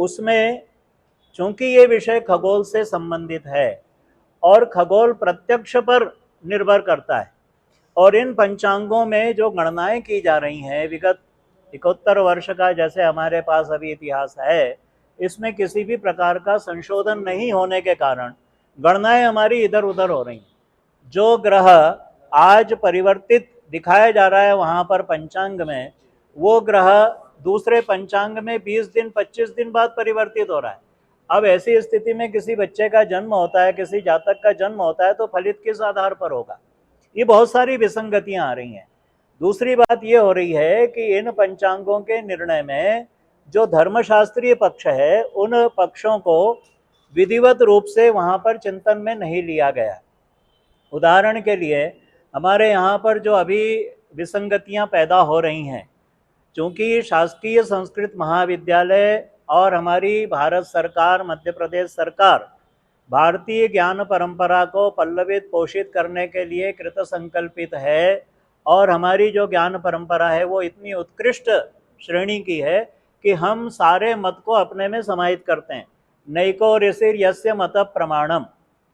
उसमें चूंकि ये विषय खगोल से संबंधित है और खगोल प्रत्यक्ष पर निर्भर करता है, और इन पंचांगों में जो गणनाएं की जा रही हैं विगत 71 वर्ष का जैसे हमारे पास अभी इतिहास है, इसमें किसी भी प्रकार का संशोधन नहीं होने के कारण गणनाएं हमारी इधर उधर हो रही हैं। जो ग्रह आज परिवर्तित दिखाया जा रहा है वहां पर पंचांग में, वो ग्रह दूसरे पंचांग में 20 दिन 25 दिन बाद परिवर्तित हो रहा है। अब ऐसी स्थिति में किसी बच्चे का जन्म होता है, किसी जातक का जन्म होता है, तो फलित किस आधार पर होगा? ये बहुत सारी विसंगतियां आ रही हैं। दूसरी बात ये हो रही है कि इन पंचांगों के निर्णय में जो धर्मशास्त्रीय पक्ष है, उन पक्षों को विधिवत रूप से वहां पर चिंतन में नहीं लिया गया। उदाहरण के लिए हमारे यहाँ पर जो अभी विसंगतियां पैदा हो रही हैं, चूँकि शासकीय संस्कृत महाविद्यालय और हमारी भारत सरकार, मध्य प्रदेश सरकार भारतीय ज्ञान परंपरा को पल्लवित पोषित करने के लिए कृत संकल्पित है, और हमारी जो ज्ञान परंपरा है वो इतनी उत्कृष्ट श्रेणी की है कि हम सारे मत को अपने में समाहित करते हैं। नैको ऋषिर यस्य मत प्रमाणम।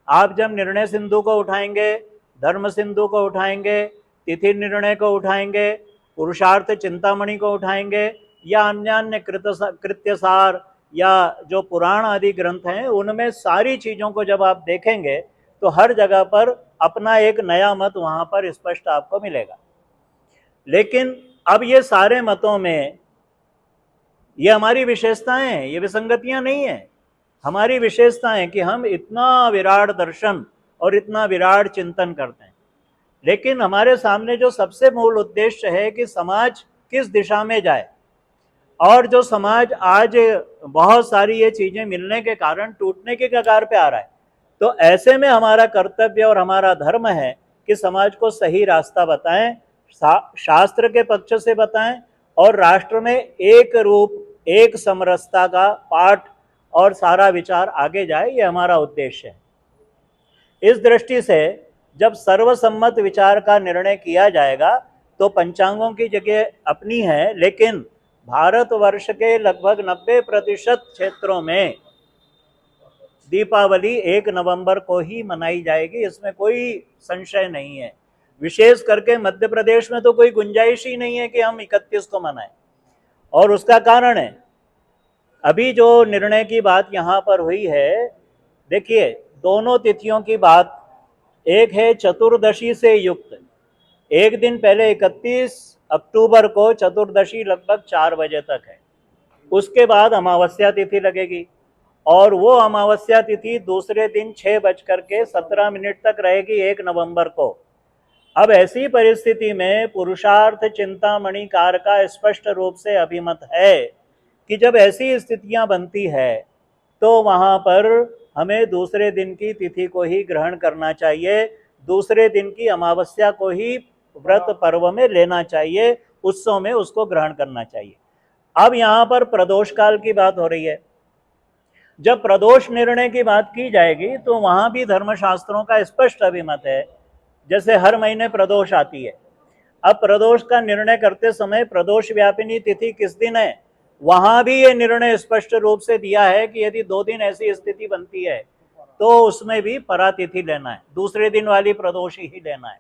आप जब निर्णय सिंधु को उठाएंगे, धर्म सिंधु को उठाएंगे, तिथि निर्णय को उठाएंगे, पुरुषार्थ चिंतामणि को उठाएंगे, या अन्य कृत्यसार या जो पुराण आदि ग्रंथ हैं, उनमें सारी चीज़ों को जब आप देखेंगे तो हर जगह पर अपना एक नया मत वहाँ पर स्पष्ट आपको मिलेगा। लेकिन अब ये सारे मतों में ये हमारी विशेषताएं हैं, ये विसंगतियां नहीं हैं। हमारी विशेषताएं कि हम इतना विराट दर्शन और इतना विराट चिंतन करते हैं, लेकिन हमारे सामने जो सबसे मूल उद्देश्य है कि समाज किस दिशा में जाए, और जो समाज आज बहुत सारी ये चीजें मिलने के कारण टूटने के कगार पे आ रहा है, तो ऐसे में हमारा कर्तव्य और हमारा धर्म है कि समाज को सही रास्ता बताएं, शास्त्र के पक्ष से बताएं, और राष्ट्र में एक रूप एक समरसता का पाठ और सारा विचार आगे जाए, ये हमारा उद्देश्य है। इस दृष्टि से जब सर्वसम्मत विचार का निर्णय किया जाएगा तो पंचांगों की जगह अपनी है, लेकिन भारतवर्ष के लगभग 90% क्षेत्रों में दीपावली 1 नवंबर को ही मनाई जाएगी, इसमें कोई संशय नहीं है। विशेष करके मध्य प्रदेश में तो कोई गुंजाइश ही नहीं है कि हम 31 को मनाएं, और उसका कारण है अभी जो निर्णय की बात यहाँ पर हुई है। देखिए, दोनों तिथियों की बात, एक है चतुर्दशी से युक्त, एक दिन पहले 31 अक्टूबर को चतुर्दशी लगभग 4 बजे तक है, उसके बाद अमावस्या तिथि लगेगी, और वो अमावस्या तिथि दूसरे दिन 6:17 तक रहेगी 1 नवंबर को। अब ऐसी परिस्थिति में पुरुषार्थ चिंतामणि कार का स्पष्ट रूप से अभिमत है कि जब ऐसी स्थितियां बनती है तो वहां पर हमें दूसरे दिन की तिथि को ही ग्रहण करना चाहिए, दूसरे दिन की अमावस्या को ही व्रत पर्व में लेना चाहिए, उत्सव में उसको ग्रहण करना चाहिए। अब यहाँ पर प्रदोष काल की बात हो रही है। जब प्रदोष निर्णय की बात की जाएगी तो वहां भी धर्मशास्त्रों का स्पष्ट अभिमत है। जैसे हर महीने प्रदोष आती है, अब प्रदोष का निर्णय करते समय प्रदोष व्यापिनी तिथि किस दिन है, वहां भी ये निर्णय स्पष्ट रूप से दिया है कि यदि 2 दिन ऐसी स्थिति बनती है तो उसमें भी परातिथि लेना है, दूसरे दिन वाली प्रदोष ही लेना है।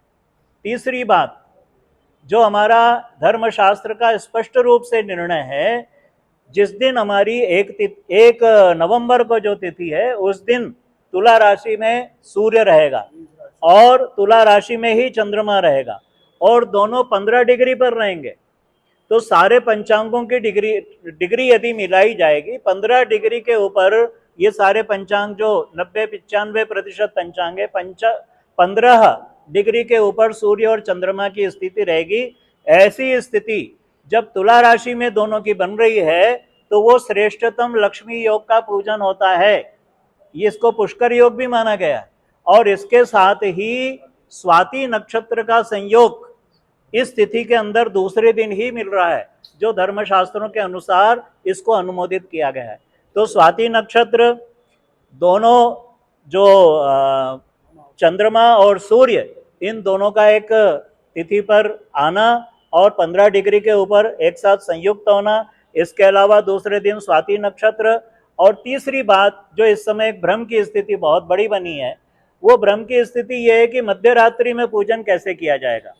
तीसरी बात, जो हमारा धर्मशास्त्र का स्पष्ट रूप से निर्णय है, जिस दिन हमारी 1 नवंबर को जो तिथि है, उस दिन तुला राशि में सूर्य रहेगा और तुला राशि में ही चंद्रमा रहेगा, और दोनों 15 डिग्री पर रहेंगे। तो सारे पंचांगों की डिग्री यदि मिलाई जाएगी, 15 डिग्री के ऊपर ये सारे पंचांग जो 90-95% पंचांग है, 15 डिग्री के ऊपर सूर्य और चंद्रमा की स्थिति रहेगी। ऐसी स्थिति जब तुला राशि में दोनों की बन रही है तो वो श्रेष्ठतम लक्ष्मी योग का पूजन होता है, ये इसको पुष्कर योग भी माना गया। और इसके साथ ही स्वाति नक्षत्र का संयोग इस तिथि के अंदर दूसरे दिन ही मिल रहा है, जो धर्मशास्त्रों के अनुसार इसको अनुमोदित किया गया है। तो स्वाति नक्षत्र दोनों, जो चंद्रमा और सूर्य, इन दोनों का एक तिथि पर आना और 15 डिग्री के ऊपर एक साथ संयुक्त होना, इसके अलावा दूसरे दिन स्वाति नक्षत्र और तीसरी बात जो इस समय एक भ्रम की स्थिति बहुत बड़ी बनी है, वो भ्रम की स्थिति ये है कि मध्य रात्रि में पूजन कैसे किया जाएगा।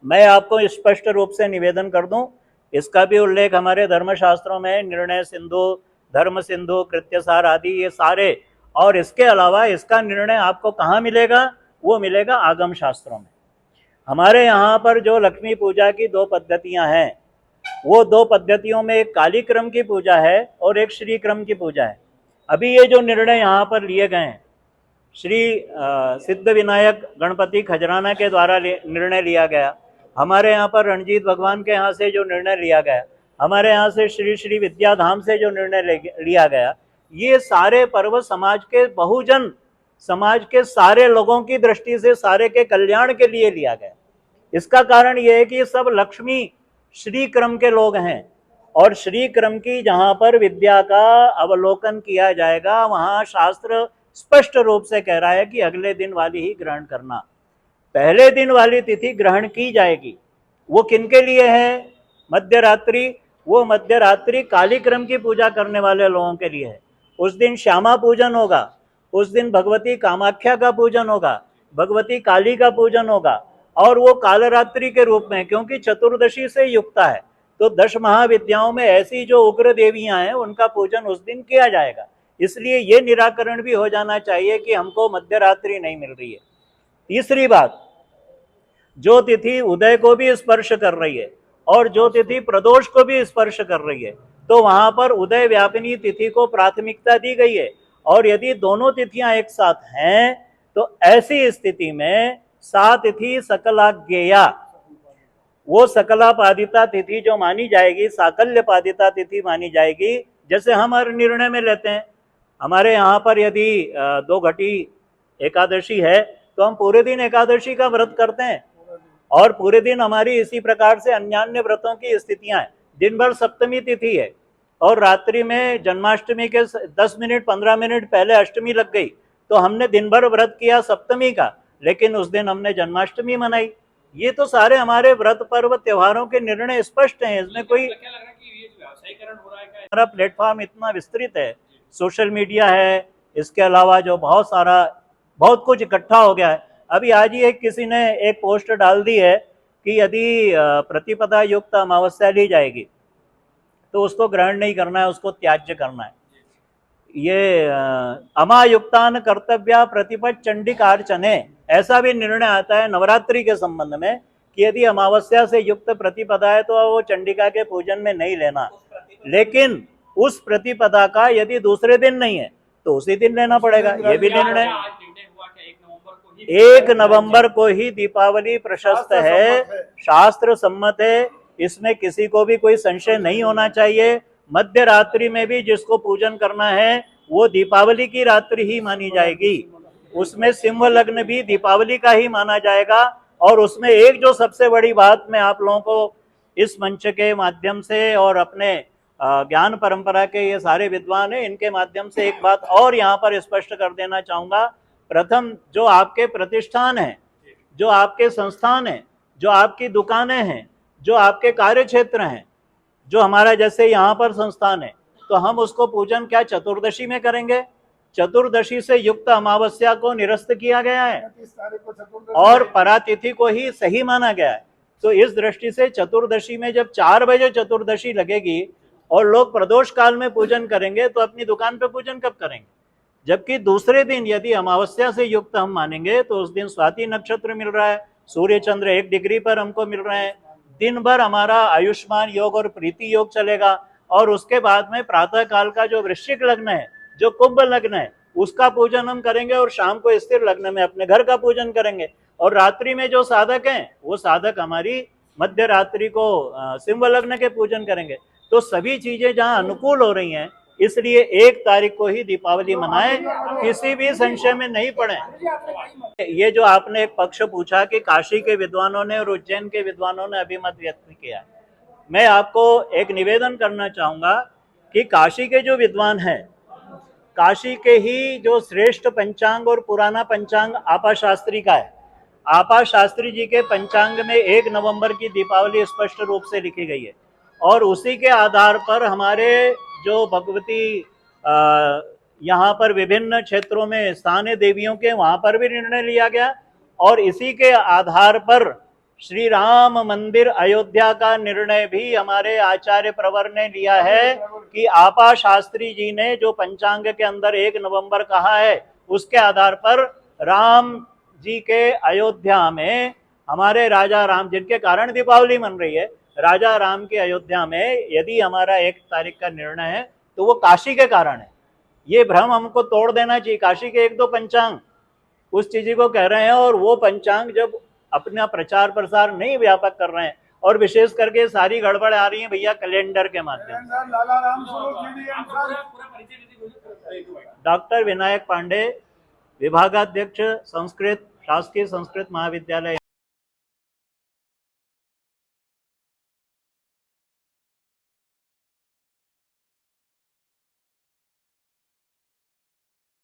मैं आपको स्पष्ट रूप से निवेदन कर दूं, इसका भी उल्लेख हमारे धर्मशास्त्रों में, निर्णय सिंधु, धर्म सिंधु, कृत्यसार आदि ये सारे, और इसके अलावा इसका निर्णय आपको कहाँ मिलेगा, वो मिलेगा आगम शास्त्रों में। हमारे यहाँ पर जो लक्ष्मी पूजा की दो पद्धतियाँ हैं, वो दो पद्धतियों में एक काली क्रम की पूजा है और एक श्री क्रम की पूजा है। अभी ये जो निर्णय यहाँ पर लिए गए हैं, श्री सिद्ध विनायक गणपति खजराना के द्वारा निर्णय लिया गया, हमारे यहाँ पर रणजीत भगवान के यहाँ से जो निर्णय लिया गया, हमारे यहाँ से श्री श्री विद्याधाम से जो निर्णय लिया गया, ये सारे पर्व समाज के बहुजन, समाज के सारे लोगों की दृष्टि से सारे के कल्याण के लिए लिया गया। इसका कारण यह है कि सब लक्ष्मी श्री क्रम के लोग हैं, और श्री क्रम की जहाँ पर विद्या का अवलोकन किया जाएगा, वहाँ शास्त्र स्पष्ट रूप से कह रहा है कि अगले दिन वाली ही ग्रहण करना। पहले दिन वाली तिथि ग्रहण की जाएगी। वो किनके लिए है मध्य रात्रि? वो मध्य रात्रि काली क्रम की पूजा करने वाले लोगों के लिए है। उस दिन श्यामा पूजन होगा, उस दिन भगवती कामाख्या का पूजन होगा, भगवती काली का पूजन होगा, और वो कालरात्रि के रूप में, क्योंकि चतुर्दशी से युक्त है, तो 10 महाविद्याओं में ऐसी जो उग्र देवियां हैं उनका पूजन उस दिन किया जाएगा। इसलिए ये निराकरण भी हो जाना चाहिए कि हमको मध्य रात्रि नहीं मिल रही है। तीसरी बात, जो तिथि उदय को भी स्पर्श कर रही है और जो तिथि प्रदोष को भी स्पर्श कर रही है, तो वहां पर उदय व्यापिनी तिथि को प्राथमिकता दी गई है। और यदि दोनों तिथियां एक साथ हैं तो ऐसी स्थिति में सा तिथि सकलाज्ञेया, वो सकलापादिता तिथि जो मानी जाएगी, साकल्यपादिता तिथि मानी जाएगी। जैसे हम हर निर्णय में लेते हैं, हमारे यहाँ पर यदि 2 घटी एकादशी है तो हम पूरे दिन एकादशी का व्रत करते हैं, और पूरे दिन हमारी इसी प्रकार से अन्यान्य व्रतों की स्थितियां हैं। दिन भर सप्तमी तिथि है और रात्रि में जन्माष्टमी के 10 मिनट 15 मिनट पहले अष्टमी लग गई, तो हमने दिन भर व्रत किया सप्तमी का, लेकिन उस दिन हमने जन्माष्टमी मनाई। ये तो सारे हमारे व्रत पर्व त्योहारों के निर्णय स्पष्ट हैं, इसमें कोई हमारा प्लेटफॉर्म इतना विस्तृत है, सोशल मीडिया है, इसके अलावा जो बहुत कुछ इकट्ठा हो गया है। अभी आज ही किसी ने एक पोस्ट डाल दी है कि यदि प्रतिपदा युक्त अमावस्या ली जाएगी तो उसको ग्रहण नहीं करना है, उसको त्याज्य करना है। ये अमायुक्तान कर्तव्या प्रतिपद चंडिकार्चने, ऐसा भी निर्णय आता है नवरात्रि के संबंध में कि यदि अमावस्या से युक्त प्रतिपदा है तो वो चंडिका के पूजन में नहीं लेना, लेकिन उस प्रतिपदा का यदि दूसरे दिन नहीं है तो उसी दिन लेना पड़ेगा। ये भी निर्णय 1 नवंबर को ही दीपावली प्रशस्त है, शास्त्र सम्मत है, इसमें किसी को भी कोई संशय नहीं होना चाहिए। मध्य रात्रि में भी जिसको पूजन करना है वो दीपावली की रात्रि ही मानी जाएगी, उसमें सिंह लग्न भी दीपावली का ही माना जाएगा। और उसमें एक जो सबसे बड़ी बात मैं आप लोगों को इस मंच के माध्यम से और अपने ज्ञान परंपरा के ये सारे विद्वान हैं, इनके माध्यम से एक बात और यहाँ पर स्पष्ट कर देना चाहूँगा। प्रथम, जो आपके प्रतिष्ठान हैं, जो आपके संस्थान हैं, जो आपकी दुकानें हैं, जो आपके कार्य क्षेत्र हैं, जो हमारा जैसे यहाँ पर संस्थान है, तो हम उसको पूजन क्या चतुर्दशी में करेंगे? चतुर्दशी से युक्त अमावस्या को निरस्त किया गया है और परातिथि को ही सही माना गया है। तो इस दृष्टि से चतुर्दशी में जब 4 बजे चतुर्दशी लगेगी और लोग प्रदोष काल में पूजन करेंगे तो अपनी दुकान पे पूजन कब करेंगे? जबकि दूसरे दिन यदि अमावस्या से युक्त हम मानेंगे तो उस दिन स्वाति नक्षत्र मिल रहा है, सूर्य चंद्र 1 डिग्री पर हमको मिल रहे हैं, दिन भर हमारा आयुष्मान योग और प्रीति योग चलेगा, और उसके बाद में प्रातः काल का जो वृश्चिक लग्न है, जो कुंभ लग्न है, उसका पूजन हम करेंगे, और शाम को स्थिर लग्न में अपने घर का पूजन करेंगे। और रात्रि में जो साधक हैं वो साधक हमारी मध्य रात्रि को सिंह लग्न के पूजन करेंगे। तो सभी चीजें जहाँ अनुकूल हो रही हैं, इसलिए 1 तारीख को ही दीपावली मनाएं, किसी भी संशय में नहीं पड़े। ये जो आपने एक पक्ष पूछा कि काशी के विद्वानों ने और उज्जैन के विद्वानों ने अभिमत व्यक्त किया, मैं आपको एक निवेदन करना चाहूंगा कि काशी के जो विद्वान हैं, काशी के ही जो श्रेष्ठ पंचांग और पुराना पंचांग आपा शास्त्री का है, आपा शास्त्री जी के पंचांग में 1 नवंबर की दीपावली स्पष्ट रूप से लिखी गई है, और उसी के आधार पर हमारे जो भगवती यहाँ पर विभिन्न क्षेत्रों में स्थानीय देवियों के वहाँ पर भी निर्णय लिया गया और इसी के आधार पर श्री राम मंदिर अयोध्या का निर्णय भी हमारे आचार्य प्रवर ने लिया है कि आपा शास्त्री जी ने जो पंचांग के अंदर 1 नवंबर कहा है उसके आधार पर राम जी के अयोध्या में हमारे राजा राम, जिनके कारण दीपावली मन रही है, राजा राम की अयोध्या में यदि हमारा 1 तारीख का निर्णय है तो वो काशी के कारण है। ये भ्रम हमको तोड़ देना चाहिए। काशी के 1-2 पंचांग उस चीज को कह रहे हैं और वो पंचांग जब अपना प्रचार प्रसार नहीं व्यापक कर रहे हैं और विशेष करके सारी गड़बड़ आ रही है भैया कैलेंडर के माध्यम से। डॉक्टर विनायक पांडे, विभागाध्यक्ष संस्कृत, शासकीय संस्कृत महाविद्यालय